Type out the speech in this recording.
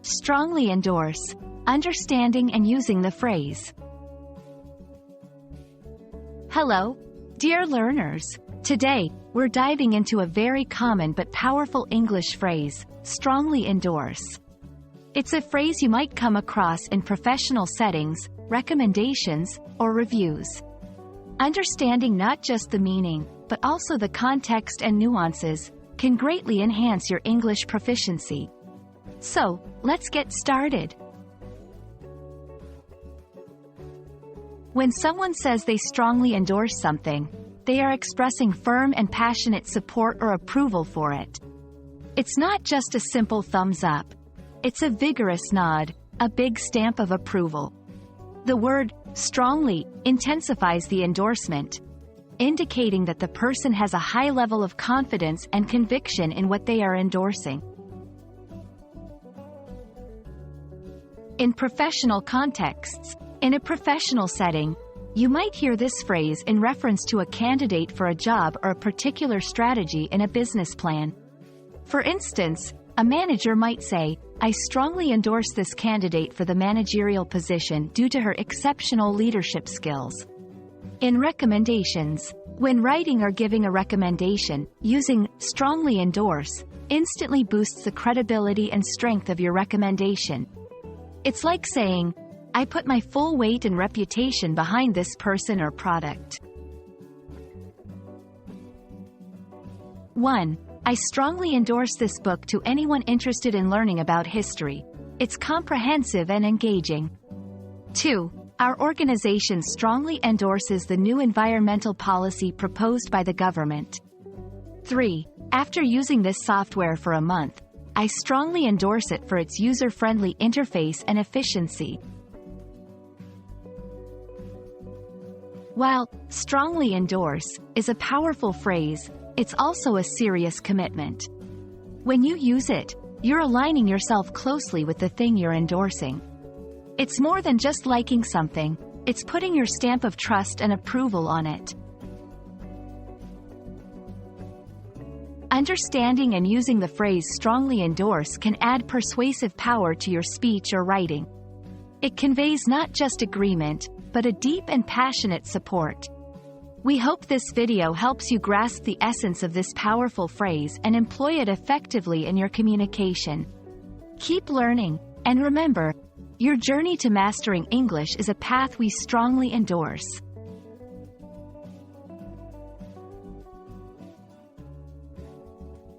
Strongly endorse. Understanding and using the phrase. Hello, dear learners. Today, we're diving into a very common but powerful English phrase, strongly endorse. It's a phrase you might come across in professional settings, recommendations, or reviews. Understanding not just the meaning, but also the context and nuances, can greatly enhance your English proficiency. So, let's get started. When someone says they strongly endorse something, they are expressing firm and passionate support or approval for it. It's not just a simple thumbs up. It's a vigorous nod, a big stamp of approval. The word strongly intensifies the endorsement, indicating that the person has a high level of confidence and conviction in what they are endorsing. In professional contexts, in a professional setting, you might hear this phrase in reference to a candidate for a job or a particular strategy in a business plan. For instance, a manager might say, "I strongly endorse this candidate for the managerial position due to her exceptional leadership skills." In recommendations, when writing or giving a recommendation, using strongly endorse instantly boosts the credibility and strength of your recommendation. It's like saying, "I put my full weight and reputation behind this person or product." 1. I strongly endorse this book to anyone interested in learning about history. It's comprehensive and engaging. 2. Our organization strongly endorses the new environmental policy proposed by the government. 3. After using this software for a month, I strongly endorse it for its user-friendly interface and efficiency. While strongly endorse is a powerful phrase, it's also a serious commitment. When you use it, you're aligning yourself closely with the thing you're endorsing. It's more than just liking something, it's putting your stamp of trust and approval on it. Understanding and using the phrase strongly endorse can add persuasive power to your speech or writing. It conveys not just agreement, but a deep and passionate support. We hope this video helps you grasp the essence of this powerful phrase and employ it effectively in your communication. Keep learning, and remember, your journey to mastering English is a path we strongly endorse.